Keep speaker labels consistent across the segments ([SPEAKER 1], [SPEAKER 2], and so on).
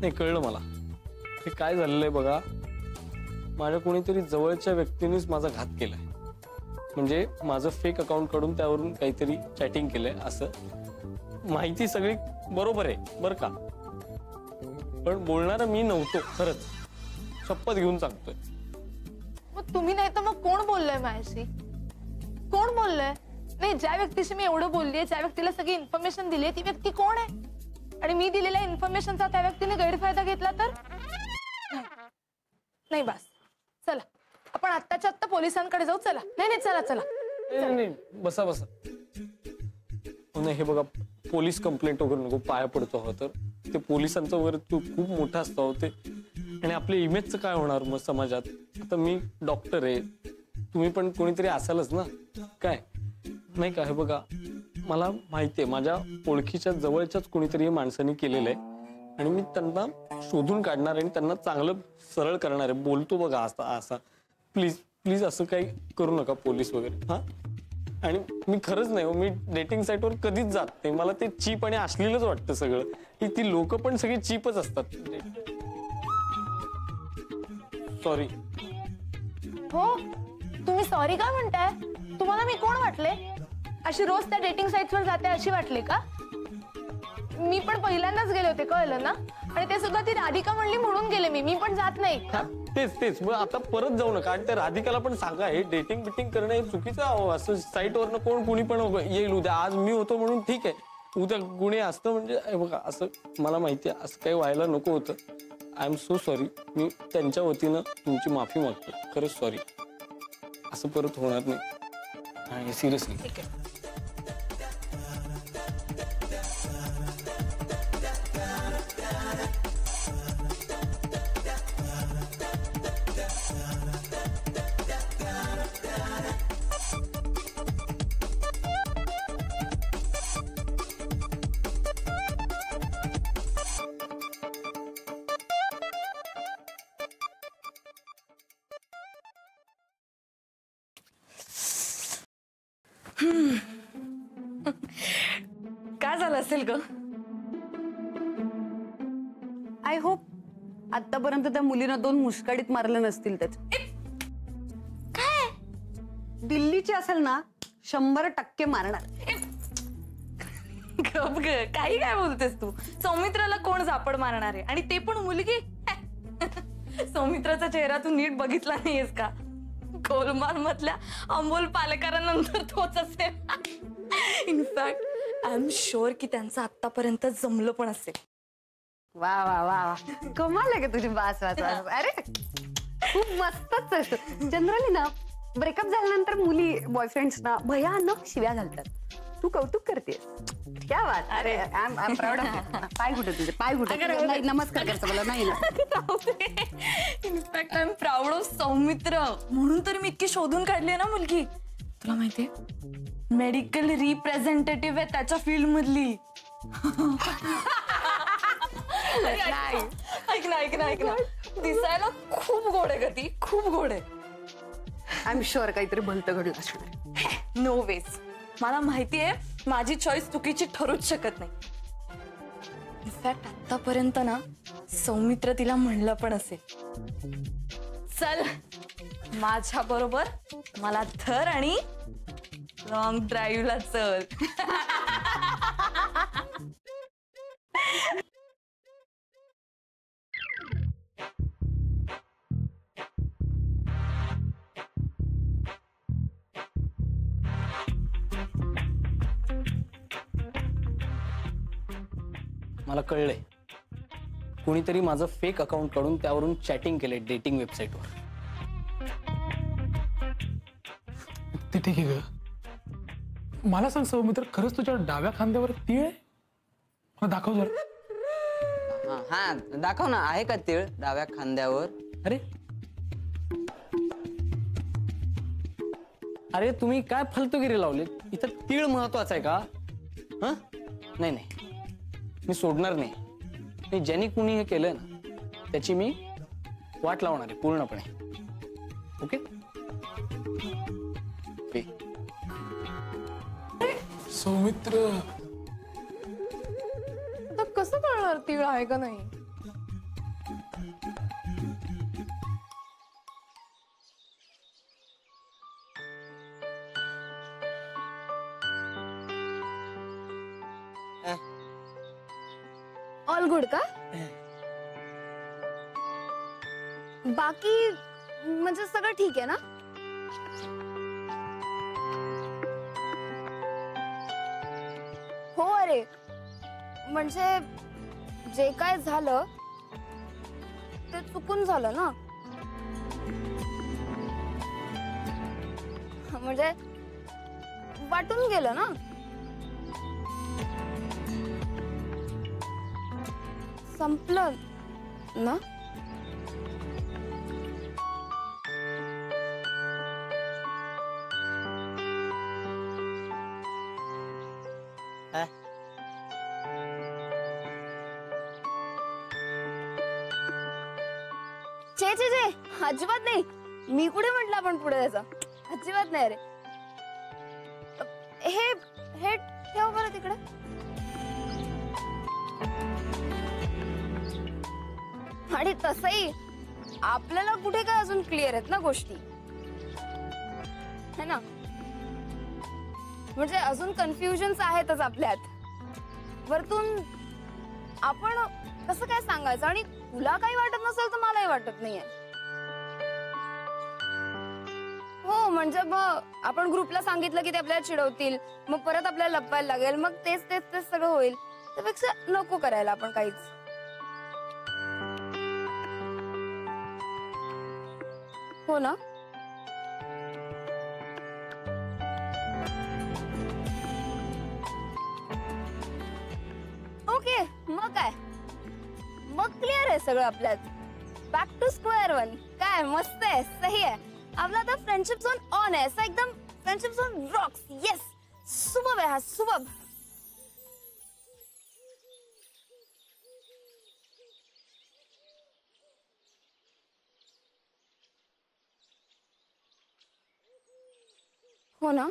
[SPEAKER 1] नाही कळलं मला हे काय झालेलं आहे बघा. माझ्या कोणीतरी जवळच्या व्यक्तीनेच माझा घात केलाय. म्हणजे माझं फेक अकाउंट कडून त्यावरून काहीतरी चॅटिंग केलंय असं. माहिती सगळी बरोबर आहे बरं का, पण बोलणारा मी नव्हतो खरंच, शपथ घेऊन सांगतोय.
[SPEAKER 2] मग तुम्ही नाही तर मग कोण बोललंय माझ्याशी? कोण बोललंय? नाही, ज्या व्यक्तीशी मी एवढं बोललीये, ज्या व्यक्तीला सगळी इन्फॉर्मेशन दिली ती व्यक्ती कोण आहे? आणि मी दिलेल्या इन्फॉर्मेशनचा त्या व्यक्तीने गैरफायदा घेतला तर? नाही बस, चला आपण आत्ताच्या आत्ता पोलिसांकडे जाऊ. चला. नाही चला चला.
[SPEAKER 1] नाही बसा बसा. नाही हे बघा, पोलीस कंप्लेंट वगैरे नको, पाया पडतो हो. तर ते पोलिसांचं वगैरे खूप मोठा असतो ते. आणि आपल्या इमेजचं काय होणार मग समाजात? आता मी डॉक्टर आहे, तुम्ही पण कोणीतरी असालच ना काय, नाही का? हे बघा, मला माहिती आहे माझ्या ओळखीच्या जवळच्याच कोणीतरी माणसांनी केलेलं आहे आणि मी त्यांना शोधून काढणार आणि त्यांना चांगलं सरळ करणार आहे. बोलतो बघा असा प्लीज प्लीज असं काही करू नका पोलीस वगैरे. हा, आणि मी खरंच नाही, मी डेटिंग साईटवर कधीच जात नाही. मला ते चीप आणि अश्लीलच वाटतं सगळं. ती लोक पण सगळी चीपच असतात. सॉरी.
[SPEAKER 2] हो, तुम्ही सॉरी का म्हणताय? तुम्हाला मी कोण वाटले? अशी रोज त्या डेटिंग साईट्सवर जाते अशी वाटले का? मी पण पहिल्यांदाच गेले होते, कळलं ना? आणि ते सुद्धा ती राधिका म्हणली म्हणून गेले. मी पण जात नाही.
[SPEAKER 1] तेच मग आता परत जाऊ नका. आणि त्या राधिकाला पण सांगा हे डेटिंग बिटिंग करणं हे चुकीचं आहे. असं साईटवरनं कोणी पण येईल उद्या. आज मी होतो म्हणून ठीक आहे, उद्या गुन्हे असतं म्हणजे बघा असं मला माहिती आहे असं काही व्हायला नको होतं. I am so sorry. मी त्यांच्या वतीनं तुमची माफी मागतो. खरंच सॉरी. असं परत होणार नाही. सिरियसली.
[SPEAKER 2] ठीक आहे.
[SPEAKER 3] काय झालं असेल ग?
[SPEAKER 4] आय होप आतापर्यंत त्या मुलीनं 2 मुस्काडीत मारले नसतील. त्याच
[SPEAKER 3] काय
[SPEAKER 4] दिल्लीची असेल ना 100% मारणार.
[SPEAKER 3] गप ग, काही काय बोलतेस तू? सौमित्राला कोण झापड मारणार आहे? आणि ते पण मुलगी? सौमित्राचा चेहरा तू नीट बघितला नाहीयेस का? गोलमाल मधल्या अमोल पालेकरांनंतर तोच असेल. इनफॅक्ट आय एम शुअर की त्यांचं आतापर्यंत जमलं पण असेल.
[SPEAKER 4] वा वा वा वा, कमाल आहे का तुझी. वास वास वास. अरे खूप मस्तच असतं. जनरली ना ब्रेकअप झाल्यानंतर मुली बॉयफ्रेंड्सना भयानक शिव्या घालतात. तू कौतुक करतेस. क्या बात. अरे आय एम प्राऊड ऑफ. पाय कुठे तुझे? पाय कुठे? नाही नमस्कार करतो मला. नाही
[SPEAKER 3] in fact I am proud of Saumitra. म्हणून तर मी इतकी शोधून काढली आहे ना मुलगी. तुला माहितीये मेडिकल रिप्रेझेंटेटिव्ह आहे त्याच्या फील्ड मधली. ऐक ना दिसायला खूप गोड आहे ग ती, खूप गोड आहे.
[SPEAKER 4] आय एम शुअर काहीतरी भलतं घडलं असणार.
[SPEAKER 3] No ways. मला माहितीये माझी चॉईस चुकीची ठरूच शकत नाही. इनफॅक्ट आतापर्यंत ना सौमित्र तिला म्हणलं पण असेल, चल माझ्या बरोबर मला धर आणि लॉंग ड्राईव्हला चल.
[SPEAKER 1] मला कळलंय कोणीतरी माझं फेक अकाउंट काढून त्यावरून चॅटिंग केलंय डेटिंग वेबसाईटवर.
[SPEAKER 5] ते ठीक आहे ग. मला सांग सौमित्र, खरंच तुझ्या डाव्या खांद्यावर तीळ आहे? मला दाखव जरा.
[SPEAKER 6] हा दाखव ना. आहे का तीळ डाव्या खांद्यावर?
[SPEAKER 1] अरे अरे तुम्ही काय फालतूगिरी लावली. इथं तीळ महत्वाचं आहे का? हा नाही नाही, मी सोडणार नाही. ज्यांनी कुणी हे केलंय ना त्याची मी वाट लावणार आहे पूर्णपणे. ओके.
[SPEAKER 5] सौमित्र
[SPEAKER 2] समजणार तीळ आहे का नाही.
[SPEAKER 4] ऑल गुड का? बाकी म्हणजे सगळं ठीक आहे ना? हो अरे म्हणजे जे काय झालं ते चुकून झालं ना. म्हणजे वाटून गेलं ना. संपलं ना. चे चे चे अजिबात नाही. मी कुठे म्हटलं आपण पुढे जायचं. अजिबात नाही. अरे हे हे ठेव बरं तिकडे. आणि तसंही आपल्याला कुठे काय अजून क्लिअर आहेत ना गोष्टी है ना. म्हणजे अजून कन्फ्युजन्स आहेतच आपल्यात. वरतून आपण कसं काय सांगायचं. आणि तुला काही वाटत नसेल तर मलाही वाटत नाहीये. हो म्हणजे मग आपण ग्रुपला सांगितलं की ते आपल्याला चिडवतील. मग परत आपल्याला लपवायला लागेल. मग तेच तेच तेच सगळं होईल. त्यापेक्षा नको करायला आपण काहीच. हो ना. ओके मग काय. मग क्लिअर आहे सगळं आपल्यात. Back to square one. काय मस्त आहे. सही आहे. आपला आता फ्रेंडशिप झोन ऑन आहे. असं एकदम फ्रेंडशिप झोन रॉक्स. येस सुबह आहे हा. सुबह. हो ना.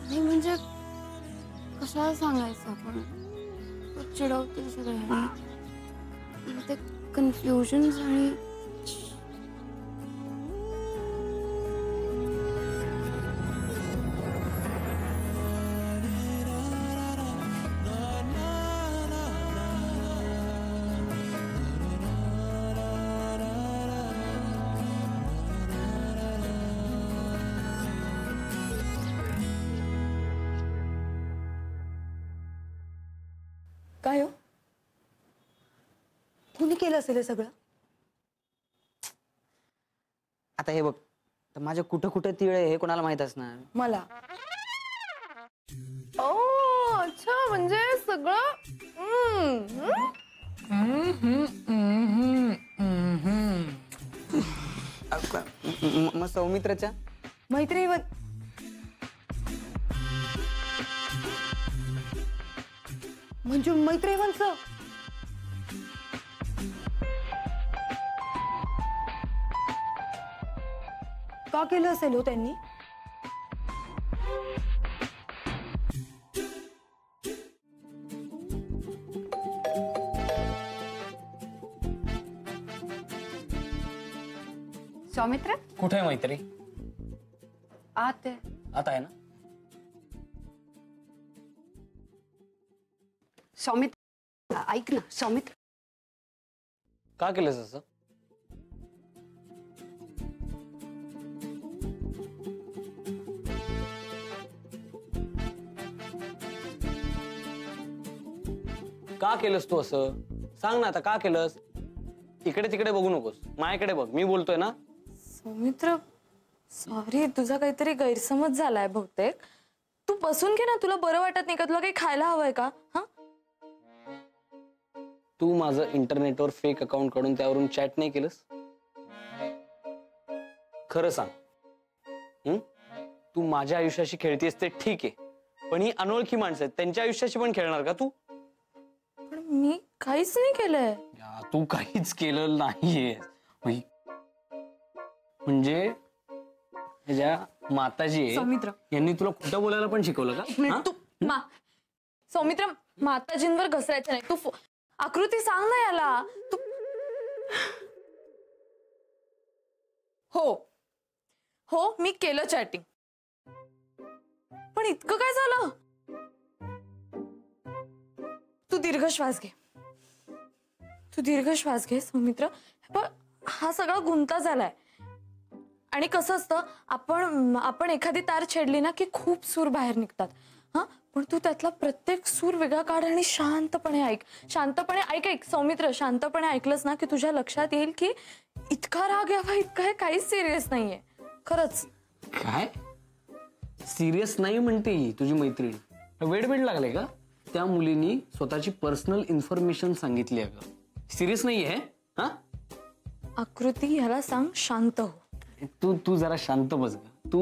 [SPEAKER 4] म्हणजे कशाला सांगायचं आपण. चिडवतील सगळ्यांनी. ते कन्फ्युजन आणि
[SPEAKER 2] काय हो. कुणी केलं असेल हे सगळं.
[SPEAKER 6] आता हे बघ तर माझ्या कुठं कुठं तिळ आहे हे कोणाला माहित असणार.
[SPEAKER 2] मला. ओ अच्छा म्हणजे सगळं.
[SPEAKER 6] मग सौमित्रच्या
[SPEAKER 2] मैत्रीण म्हणजे मैत्रीणचं. का केलं असेल हो त्यांनी.
[SPEAKER 4] सौमित्र
[SPEAKER 1] कुठे आहे मैत्री.
[SPEAKER 4] आत आहे.
[SPEAKER 1] आता आहे ना.
[SPEAKER 4] सौमित्र ऐक ना. सौमित्र
[SPEAKER 1] का केलंस असं. का केलंस तू असं
[SPEAKER 6] सांग ना आता का केलंस? इकडे तिकडे बघू नकोस, माझ्याकडे बघ, मी बोलतोय ना.
[SPEAKER 3] सौमित्र सॉरी, तुझा काहीतरी गैरसमज झालाय बहुतेक. तू बसून घे ना, तुला बरं वाटत नाही का? तुला काही खायला हवंय का? हा,
[SPEAKER 6] तू माझं इंटरनेटवर फेक अकाउंट काढून त्यावरून चॅट नाही केलंस? खरं सांग. तू माझ्या आयुष्याशी खेळतेस ते ठीक आहे, पण ही अनोळखी माणसं आहेत, त्यांच्या आयुष्याशी पण खेळणार का तू?
[SPEAKER 3] पण मी काहीच नाही केलंय.
[SPEAKER 6] तू काहीच केलं नाहीये. म्हणजे ज्या माताजी आहे,
[SPEAKER 3] सौमित्र
[SPEAKER 6] यांनी तुला खोटं बोलायला पण शिकवलं का? हा?
[SPEAKER 3] तू सौमित्र माताजींवर घसरायचं नाही. तू आकृती सांग ना याला. तू हो हो मी केलं चॅटिंग, पण इतकं काय झालं? तू दीर्घ श्वास घे, तू दीर्घ श्वास घे सौमित्र. पण हा सगळा गुंता झालाय. आणि कसं असतं, आपण एखादी तार छेडली ना की खूप सूर बाहेर निघतात. हा, पण तू त्यातला प्रत्येक सूर वेगळा काढ आणि शांतपणे ऐक. शांतपणे ऐक सौमित्र, शांतपणे ऐकलंस ना की तुझ्या लक्षात येईल की इतका राग यावा इतका हे काहीच सिरियस नाहीये. खरंच.
[SPEAKER 6] काय सिरियस नाही म्हणते ही तुझी मैत्रीण? वेडबीड लागले का? त्या मुलीनी स्वतःची पर्सनल इन्फॉर्मेशन सांगितली. अगं सिरियस नाहीये. हा,
[SPEAKER 3] आकृती ह्याला सांग शांत हो.
[SPEAKER 6] तू जरा शांत बस ग.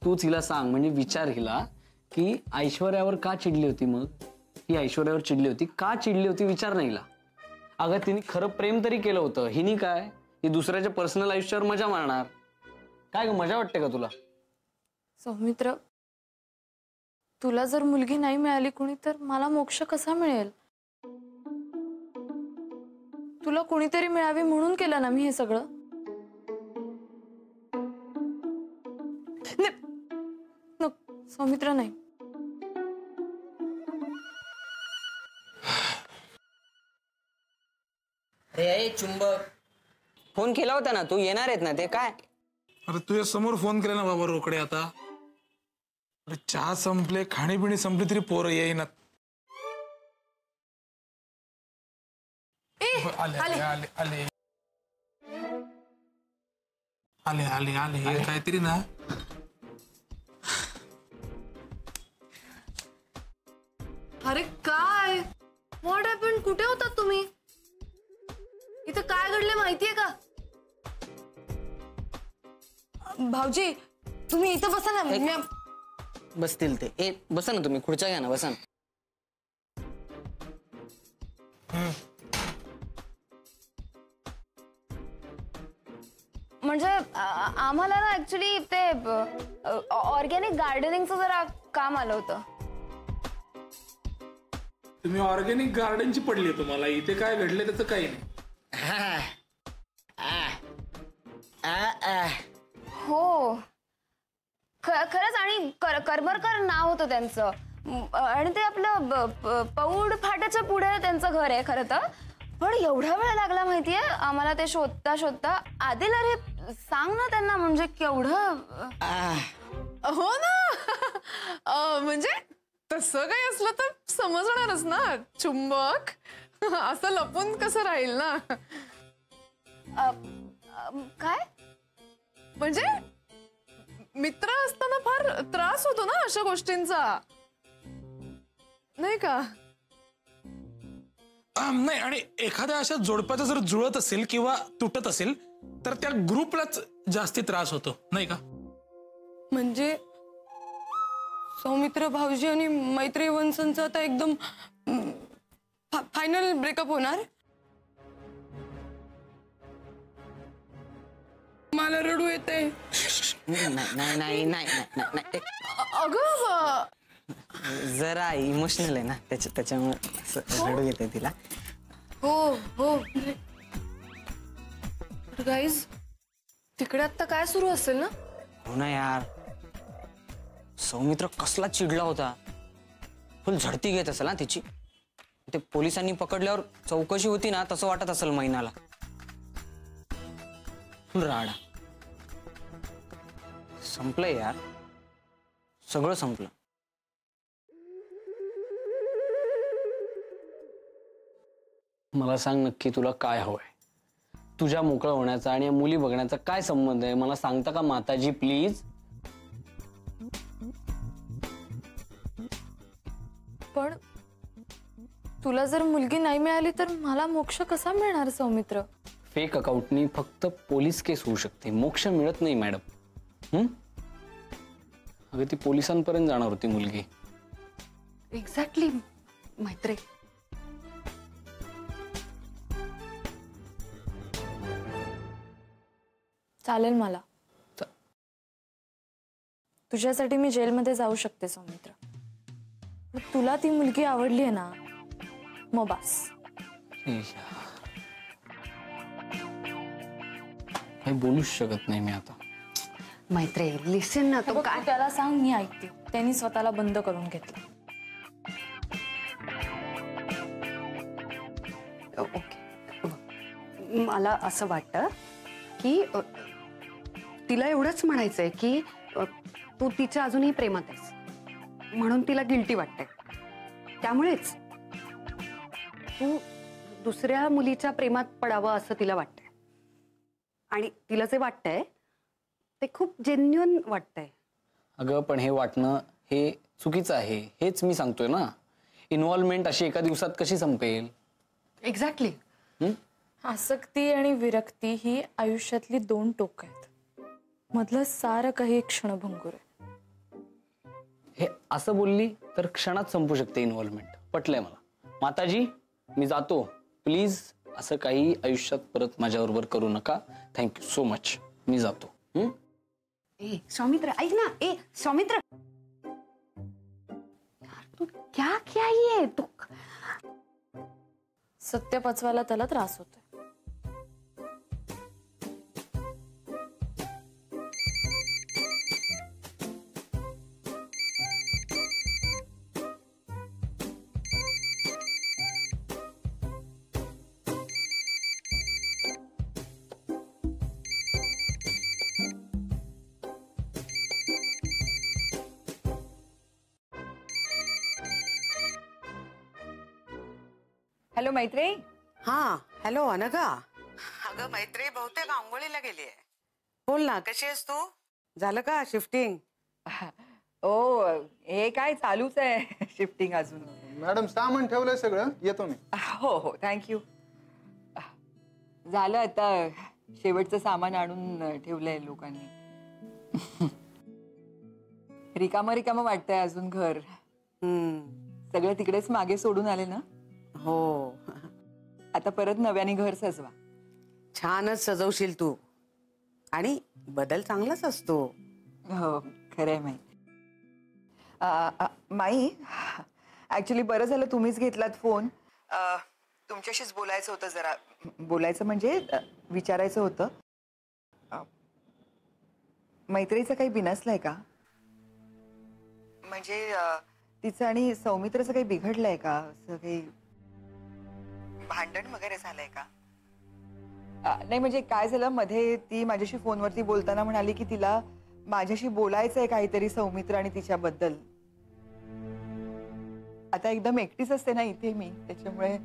[SPEAKER 6] तूच हिला सांग, म्हणजे विचार हिला की ऐश्वर्यावर का चिडली होती. मग ही ऐश्वर्यावर चिडली होती का चिडली होती विचार नाही हिला. अगं तिने खरं प्रेम तरी केलं होतं, हिनी काय ही दुसऱ्याच्या पर्सनल आयुष्यावर मजा मारणार. काय ग मजा वाटते का तुला?
[SPEAKER 3] सौमित्र तुला जर मुलगी नाही मिळाली कुणी तर मला मोक्ष कसा मिळेल? तुला कुणीतरी मिळावी म्हणून केलं ना मी हे सगळं. सौमित्र नाही.
[SPEAKER 6] अरे चुंबक, फोन केला होता ना तू, येणार आहेत ना ते? काय
[SPEAKER 5] अरे तुझ्या समोर फोन केला ना बाबा रोकडे. आता अरे चहा संपले, खाणीपिणी संपली तरी पोरं येईनात. आले आले आले आले आले आले आले हे काहीतरी ना.
[SPEAKER 2] अरे काय, व्हॉट हॅपन? कुठे होतात तुम्ही? इथं काय घडले माहितीये का?
[SPEAKER 3] भाऊजी तुम्ही इथं बसा ना.
[SPEAKER 6] बसतील ते. बसा ना तुम्ही, खुर्च्या घ्या ना, बसा ना.
[SPEAKER 2] म्हणजे आम्हाला ना ऍक्च्युली ते ऑर्गॅनिक गार्डनिंगचं जरा काम आलं होतं.
[SPEAKER 5] तुम्ही ऑर्गॅनिक गार्डनची पडली तुम्हाला. इथे काय घडले त्याचं काही नाही.
[SPEAKER 2] हो खरंच. आणि करमरकर नाव होतं त्यांचं. आणि ते आपलं पौड फाट्याच्या पुढे त्यांचं घर आहे खरं तर. पण एवढा वेळ लागला माहितीये आम्हाला ते शोधता शोधता. आदिल अरे सांग ना त्यांना, म्हणजे केवढं.
[SPEAKER 7] हो ना. म्हणजे तसं काही असलं तर समजणारच ना चुंबक. असं लपून कसं राहील ना.
[SPEAKER 2] काय
[SPEAKER 7] म्हणजे मित्र असताना फार त्रास होतो ना अशा गोष्टींचा, नाही का?
[SPEAKER 5] नाही, आणि एखाद्या अशा जोडप्याचं जर जुळत असेल किंवा तुटत असेल तर त्या ग्रुपलाच जास्ती त्रास होतो, नाही का?
[SPEAKER 7] म्हणजे सौमित्र भाऊजी आणि मैत्री वंशंचं आता एकदम फायनल ब्रेकअप होणार? मला रडू येते.
[SPEAKER 6] नाही नाही नाही नाही.
[SPEAKER 7] अगं
[SPEAKER 6] जरा इमोशनल आहे ना त्याच्यामुळे रडू येते तिला.
[SPEAKER 2] हो हो. गाईज तिकडे आता काय सुरू असेल ना?
[SPEAKER 6] हो ना यार, सौमित्र कसला चिडला होता. फुल झडती घेत असेल ना तिची. ते पोलिसांनी पकडल्यावर चौकशी होती ना तसं वाटत असेल महिनाला. फुल राडा. संपलंय यार, सगळं संपलं. मला सांग नक्की तुला काय हवंय? तुझ्या मोकळं होण्याचा आणि या मुली बघण्याचा काय संबंध आहे? मला सांगता का माताजी प्लीज?
[SPEAKER 3] पण तुला जर मुलगी नाही मिळाली तर मला मोक्ष कसा मिळणार सौमित्र?
[SPEAKER 6] फेक अकाउंटनी फक्त पोलीस केस होऊ शकते, मोक्ष मिळत नाही मॅडम. अगं ती पोलिसांपर्यंत जाणार होती मुलगी.
[SPEAKER 4] एक्झॅक्टली मैत्रे.
[SPEAKER 3] चालेल मला. तुझ्यासाठी मी जेलमध्ये जाऊ शकते सौमित्र. पण तुला ती मुलगी आवडली आहे ना, मग बस.
[SPEAKER 6] काही बोलूच शकत नाही मी आता.
[SPEAKER 4] मैत्रे लिसन ना, तो
[SPEAKER 3] बघ,
[SPEAKER 4] काय
[SPEAKER 3] तू त्याला सांग मी ऐकते. त्यांनी स्वतःला बंद करून घेतलं.
[SPEAKER 4] ओके. मला असं वाटतं की तिला एवढंच म्हणायचंय की तू तिच्या अजूनही प्रेमात आहेस, म्हणून तिला गिल्टी वाटतंय. त्यामुळेच तू दुसऱ्या मुलीच्या प्रेमात पडावं असं तिला वाटतंय. आणि तिला जे वाटतंय ते खूप जेन्युइन वाटतंय.
[SPEAKER 6] अगं पण हे वाटणं हे चुकीचं आहे, हेच मी सांगतोय ना. इन्व्हॉल्वमेंट अशी एका दिवसात कशी संपेल?
[SPEAKER 4] एक्झॅक्टली.
[SPEAKER 3] आसक्ती आणि विरक्ती ही आयुष्यातली 2 टोकं आहेत. मधलं सारं काही क्षणभंगुर आहे.
[SPEAKER 6] हे असं बोलली तर क्षणात संपू शकते इन्व्हॉल्वमेंट. पटलंय मला. माताजी मी जातो प्लीज. असं काही आयुष्यात परत माझ्याबरोबर करू नका. Thank you so much. मी जातो.
[SPEAKER 4] ए सौमित्र ऐक ना. ए सौमित्र, तू क्या क्या ये तू?
[SPEAKER 3] सत्य पचवायला त्याला त्रास होतोय.
[SPEAKER 8] हॅलो मैत्री.
[SPEAKER 9] हा हॅलो अनघा. अगं मैत्री बहुतेक आंघोळीला गेलीये. बोल ना, कशी आहेस तू? झालं का शिफ्टिंग?
[SPEAKER 8] ओ हे काय चालूच आहे शिफ्टिंग अजून.
[SPEAKER 10] मॅडम सामान ठेवलंय सगळं, येतो मी.
[SPEAKER 8] हो हो थँक्यू. झालं आता शेवटचं सामान आणून ठेवलंय लोकांनी. रिकामं रिकामं वाटतंय अजून घर. सगळं तिकडेच मागे सोडून आले ना.
[SPEAKER 9] हो.
[SPEAKER 8] आता परत नव्याने घर सजवा.
[SPEAKER 9] छानच सजवशील तू. आणि बदल चांगलाच असतो.
[SPEAKER 8] हो खरंय माई. माई ऍक्च्युली बरं झालं तुम्हीच घेतलात फोन. तुमच्याशीच बोलायचं होतं जरा. बोलायचं म्हणजे विचारायचं होतं. मैत्रीचं काही बिनसलंय का? म्हणजे तिचं आणि सौमित्रचं काही बिघडलंय का? असं काही भांडण वगैरे झालंय का? नाही म्हणजे काय झालं, मध्ये ती माझ्याशी फोनवरती बोलताना म्हणाली की तिला माझ्याशी बोलायचंय काहीतरी सौमित्र आणि तिच्याबद्दल. आता एकदम एकटीच असते ना इथे मी, त्याच्यामुळे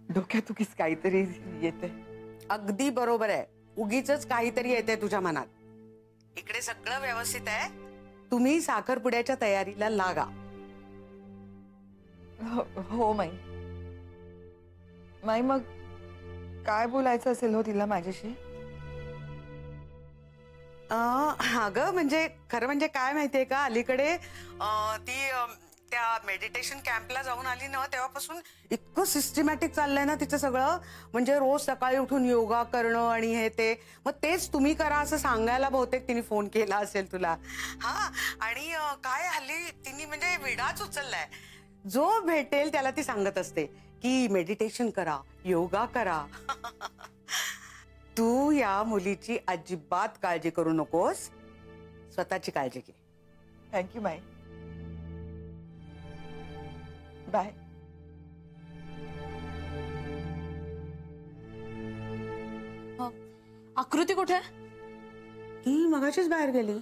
[SPEAKER 8] डोक्यात उगीच काहीतरी येते.
[SPEAKER 9] अगदी बरोबर आहे. उगीच काहीतरी येते तुझ्या मनात. इकडे सगळं व्यवस्थित आहे. तुम्ही साखरपुड्याच्या तयारीला लागा.
[SPEAKER 8] हो माई. माई मग काय बोलायचं असेल हो तिला माझ्याशी?
[SPEAKER 9] अगं म्हणजे खरं म्हणजे काय माहितीये का, अलीकडे ती त्या मेडिटेशन कॅम्पला जाऊन आली ना, तेव्हापासून इतकं सिस्टमॅटिक चाललंय ना तिचं सगळं. म्हणजे रोज सकाळी उठून योगा करणं आणि हे ते. मग तेच तुम्ही करा असं सांगायला बहुतेक तिने फोन केला असेल तुला. हा आणि काय हल्ली तिने म्हणजे विडाच उचललाय. जो भेटेल त्याला ती सांगत असते की मेडिटेशन करा, योगा करा. तू या मुलीची अजिबात काळजी करू नकोस. स्वतःची काळजी घे.
[SPEAKER 8] थँक्यू माई. बाय.
[SPEAKER 3] आकृती कुठे?
[SPEAKER 9] ती मगाशीच बाहेर गेली.